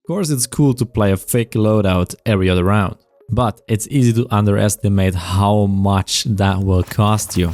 course, it's cool to play a fake loadout every other round, but it's easy to underestimate how much that will cost you.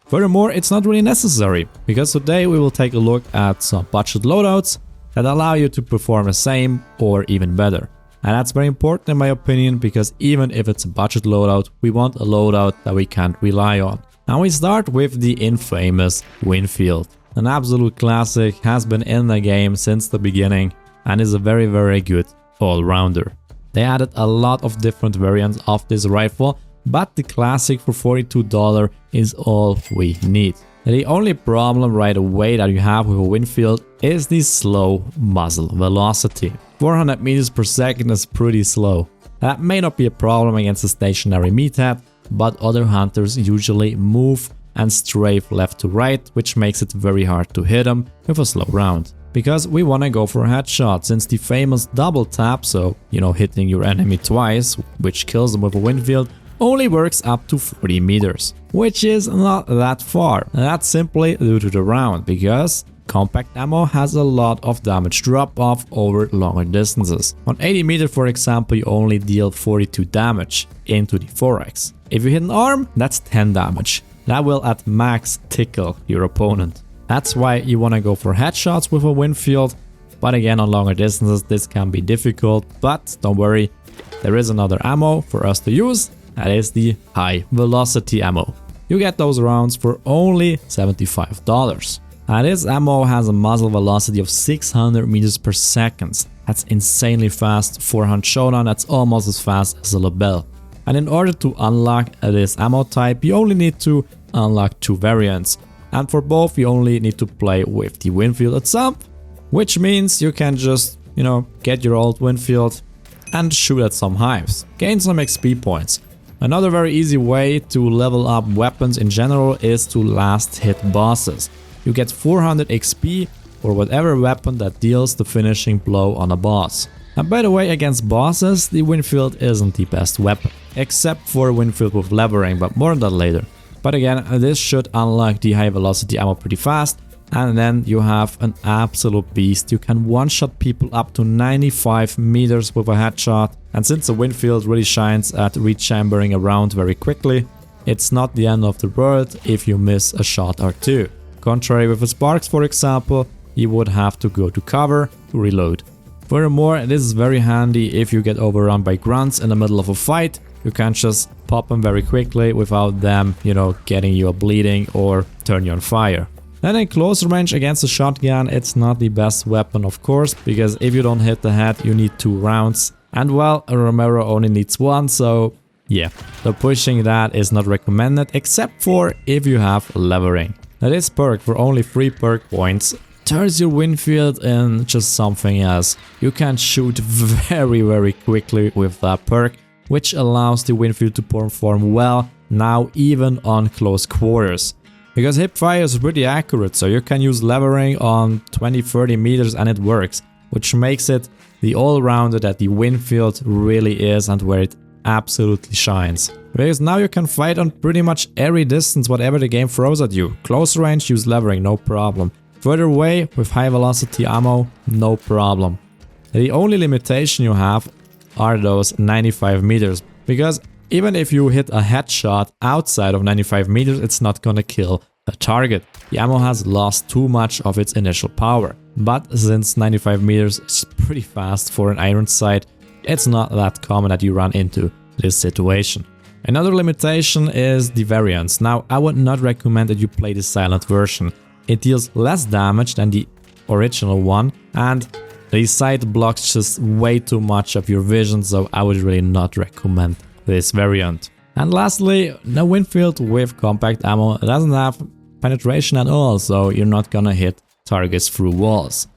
Furthermore, it's not really necessary, because today we will take a look at some budget loadouts that allow you to perform the same or even better. And that's very important in my opinion, because even if it's a budget loadout, we want a loadout that we can rely on. Now we start with the infamous Winfield. An absolute classic, has been in the game since the beginning and is a very good all-rounder. They added a lot of different variants of this rifle, but the classic for $42 is all we need. The only problem right away that you have with a Winfield is the slow muzzle velocity. 400 meters per second is pretty slow. That may not be a problem against a stationary meathead, but other hunters usually move and strafe left to right, which makes it very hard to hit them with a slow round. Because we want to go for a headshot, since the famous double tap, so hitting your enemy twice, which kills them with a Winfield, only works up to 40 meters, which is not that far. And that's simply due to the round, because compact ammo has a lot of damage drop off over longer distances. On 80 meters, for example, you only deal 42 damage into the 4x. If you hit an arm, that's 10 damage. That will at max tickle your opponent. That's why you want to go for headshots with a Winfield, but again on longer distances this can be difficult, but don't worry, there is another ammo for us to use. That is the high velocity ammo. You get those rounds for only $75. And this ammo has a muzzle velocity of 600 meters per second. That's insanely fast. For Hunt Showdown, that's almost as fast as a Lebel. And in order to unlock this ammo type, you only need to unlock 2 variants. And for both, you only need to play with the Winfield itself, which means you can just, get your old Winfield and shoot at some hives. Gain some XP points. Another very easy way to level up weapons in general is to last hit bosses. You get 400 XP for whatever weapon that deals the finishing blow on a boss. And by the way, against bosses, the Winfield isn't the best weapon, except for Winfield with levering, but more on that later. But again, this should unlock the high velocity ammo pretty fast, and then you have an absolute beast. You can one-shot people up to 95 meters with a headshot. And since the Winfield really shines at rechambering a round very quickly, it's not the end of the world if you miss a shot or two. Contrary with the Sparks, for example, you would have to go to cover to reload. Furthermore, this is very handy if you get overrun by grunts in the middle of a fight. You can just pop them very quickly without them, getting you a bleeding or turn you on fire. Then in close range against a shotgun, it's not the best weapon of course, because if you don't hit the head, you need 2 rounds. And well, a Romero only needs 1, so yeah, the pushing that is not recommended, except for if you have levering. Now this perk for only 3 perk points turns your Winfield in just something else. You can shoot very quickly with that perk, which allows the Winfield to perform well now even on close quarters. Because hipfire is pretty accurate, so you can use levering on 20-30 meters and it works, which makes it the all-rounder that the Winfield really is and where it absolutely shines. Because now you can fight on pretty much every distance whatever the game throws at you. Close range, use levering, no problem. Further away with high velocity ammo, no problem. The only limitation you have are those 95 meters, because even if you hit a headshot outside of 95 meters, it's not gonna kill a target. The ammo has lost too much of its initial power. But since 95 meters is pretty fast for an iron sight, it's not that common that you run into this situation. Another limitation is the variants. Now, I would not recommend that you play the silent version. It deals less damage than the original one, and the sight blocks just way too much of your vision, so I would really not recommend this variant. And lastly, the Winfield with compact ammo doesn't have penetration at all, so you're not gonna hit targets through walls.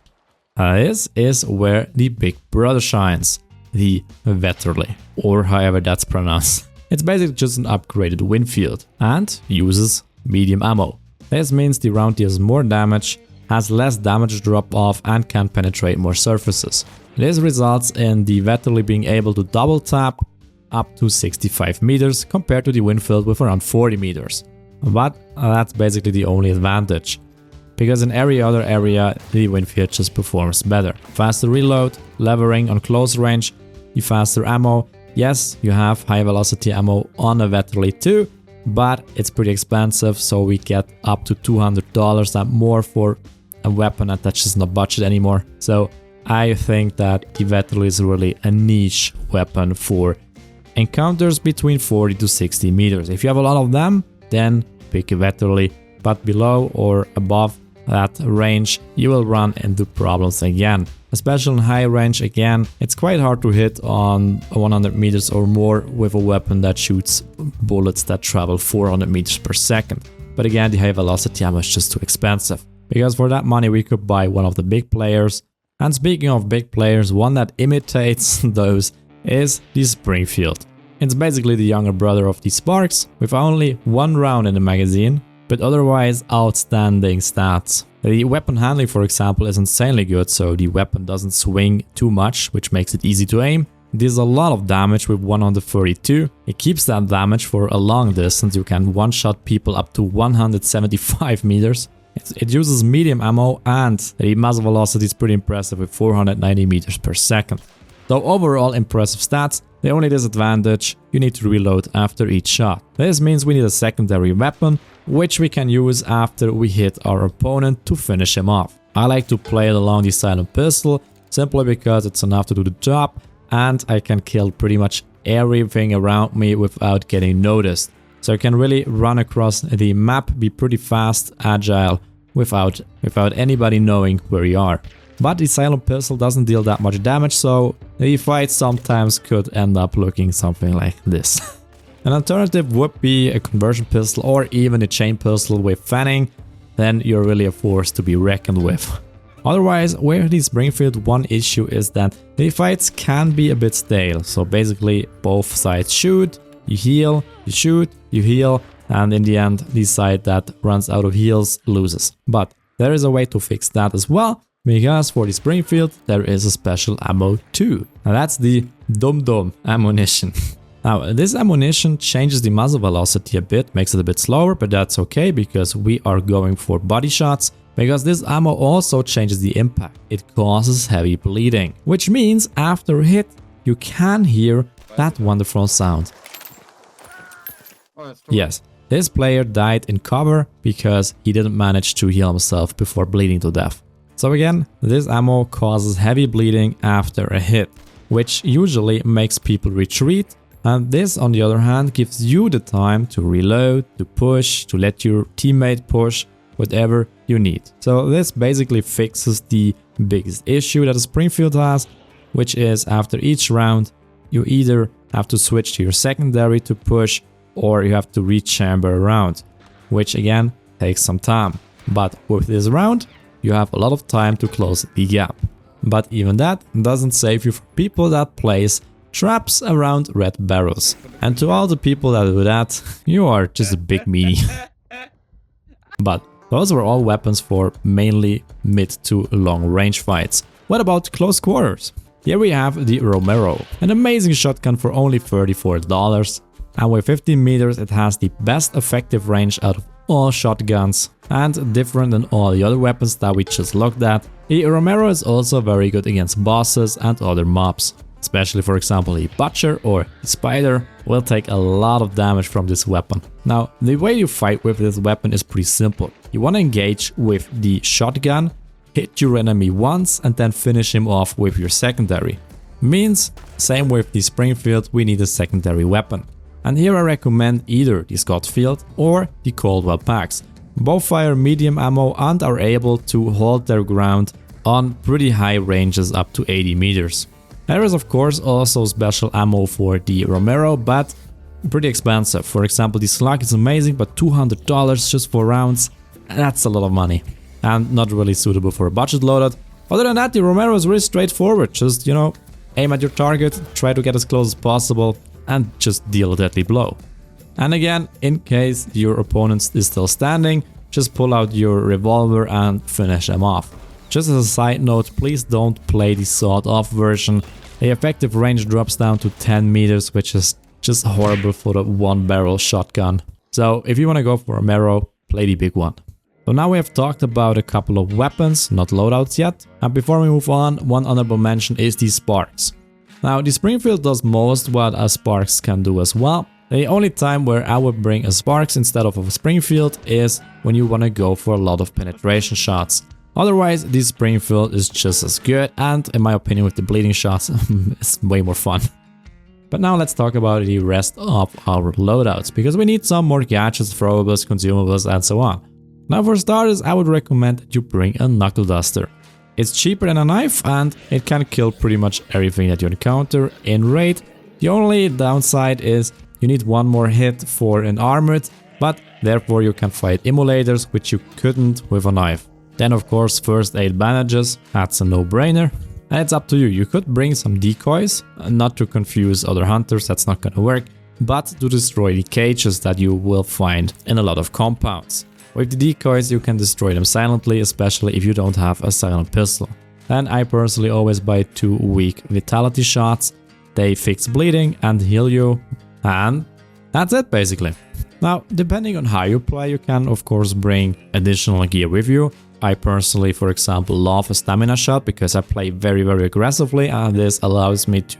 This is where the big brother shines, the Vetterli, or however that's pronounced. It's basically just an upgraded Winfield and uses medium ammo. This means the round deals more damage, has less damage drop off and can penetrate more surfaces. This results in the Vetterli being able to double tap up to 65 meters compared to the Winfield with around 40 meters. But that's basically the only advantage. because in every other area the Winfield just performs better. Faster reload, levering on close range, the faster ammo. Yes, you have high velocity ammo on a Vetterli too, but it's pretty expensive, so we get up to $200 and more for a weapon, and that's just not budget anymore. So I think that the Vetterli is really a niche weapon for encounters between 40 to 60 meters. If you have a lot of them, then pick a Vetterli, but below or above that range you will run into problems again. Especially in high range, again, it's quite hard to hit on 100 meters or more with a weapon that shoots bullets that travel 400 meters per second. But again, the high velocity ammo is just too expensive, because for that money we could buy one of the big players. And speaking of big players, one that imitates those is the Springfield. It's basically the younger brother of the Sparks, with only one round in the magazine, but otherwise outstanding stats. The weapon handling, for example, is insanely good, so the weapon doesn't swing too much, which makes it easy to aim. It deals a lot of damage with 132. It keeps that damage for a long distance. You can one-shot people up to 175 meters. It uses medium ammo, and the muzzle velocity is pretty impressive with 490 meters per second. So overall impressive stats. The only disadvantage, you need to reload after each shot. This means we need a secondary weapon, which we can use after we hit our opponent to finish him off. I like to play it along the silent pistol, simply because it's enough to do the job, and I can kill pretty much everything around me without getting noticed. So you can really run across the map, be pretty fast, agile, without anybody knowing where you are. But the silent pistol doesn't deal that much damage, so the fight sometimes could end up looking something like this. An alternative would be a conversion pistol or even a chain pistol with fanning. Then you're really a force to be reckoned with. Otherwise, with the Springfield, one issue is that the fights can be a bit stale. So basically both sides shoot, you heal, you shoot, you heal, and in the end the side that runs out of heals loses. But there is a way to fix that as well, because for the Springfield there is a special ammo too. And that's the Dum Dum ammunition. Now this ammunition changes the muzzle velocity a bit, makes it a bit slower, but that's okay because we are going for body shots. Because this ammo also changes the impact. It causes heavy bleeding, which means after a hit you can hear that wonderful sound. Yes, this player died in cover because he didn't manage to heal himself before bleeding to death. So again, this ammo causes heavy bleeding after a hit, which usually makes people retreat, and this on the other hand gives you the time to reload, to push, to let your teammate push, whatever you need. So this basically fixes the biggest issue that a Springfield has, which is after each round you either have to switch to your secondary to push, or you have to rechamber a round, which again takes some time. But with this round you have a lot of time to close the gap. But even that doesn't save you from people that place traps around red barrels. And to all the people that do that, you are just a big meanie. But those were all weapons for mainly mid to long range fights. What about close quarters? Here we have the Romero, an amazing shotgun for only $34. And with 15 meters it has the best effective range out of all shotguns, and different than all the other weapons that we just looked at. The Romero is also very good against bosses and other mobs. Especially for example the Butcher or the Spider will take a lot of damage from this weapon. Now the way you fight with this weapon is pretty simple. You want to engage with the shotgun, hit your enemy once and then finish him off with your secondary. Means same with the Springfield, we need a secondary weapon. And here I recommend either the Scottfield or the Caldwell packs. Both fire medium ammo and are able to hold their ground on pretty high ranges up to 80 meters. There is of course also special ammo for the Romero, but pretty expensive. For example, the Slug is amazing, but $200 just for rounds, that's a lot of money. And not really suitable for a budget loadout. Other than that, the Romero is really straightforward. Just, you know, aim at your target, try to get as close as possible, and just deal a deadly blow. And again, in case your opponent is still standing, just pull out your revolver and finish them off. Just as a side note, please don't play the sawed-off version. The effective range drops down to 10 meters, which is just horrible for the one-barrel shotgun. So if you want to go for a Romero, play the big one. So now we have talked about a couple of weapons, not loadouts yet. And before we move on, one honorable mention is the sparks. Now the Springfield does most what a sparks can do as well. The only time where I would bring a sparks instead of a Springfield is when you want to go for a lot of penetration shots. Otherwise, the Springfield is just as good, and in my opinion with the bleeding shots, it's way more fun. But now let's talk about the rest of our loadouts, because we need some more gadgets, throwables, consumables and so on. Now for starters, I would recommend that you bring a knuckle duster. It's cheaper than a knife and it can kill pretty much everything that you encounter in raid. The only downside is you need one more hit for an armored, but therefore you can fight emulators, which you couldn't with a knife. Then of course first aid bandages, that's a no-brainer. And it's up to you, you could bring some decoys, not to confuse other hunters, that's not gonna work, but to destroy the cages that you will find in a lot of compounds. With the decoys you can destroy them silently, especially if you don't have a silent pistol. And I personally always buy 2 weak vitality shots, they fix bleeding and heal you, and that's it basically. Now depending on how you play, you can of course bring additional gear with you. I personally, for example, love a stamina shot because I play very aggressively and this allows me to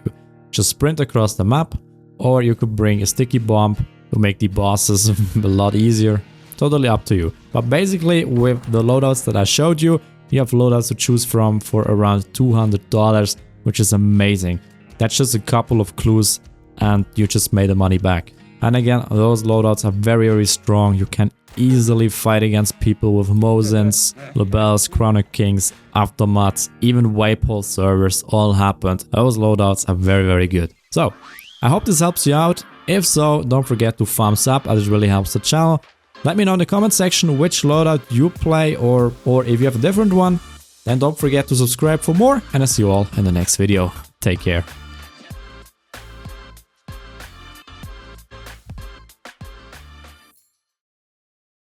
just sprint across the map. Or you could bring a sticky bomb to make the bosses a lot easier. Totally up to you. But basically with the loadouts that I showed you, you have loadouts to choose from for around $200, which is amazing. That's just a couple of clues and you just made the money back. And again, those loadouts are very strong. You can easily fight against people with Mosins, Labels, Chronic Kings, Aftermaths, even Waypole servers all happened. Those loadouts are very good. So, I hope this helps you out. If so, don't forget to thumbs up as it really helps the channel. Let me know in the comment section which loadout you play or if you have a different one. Then don't forget to subscribe for more and I'll see you all in the next video. Take care.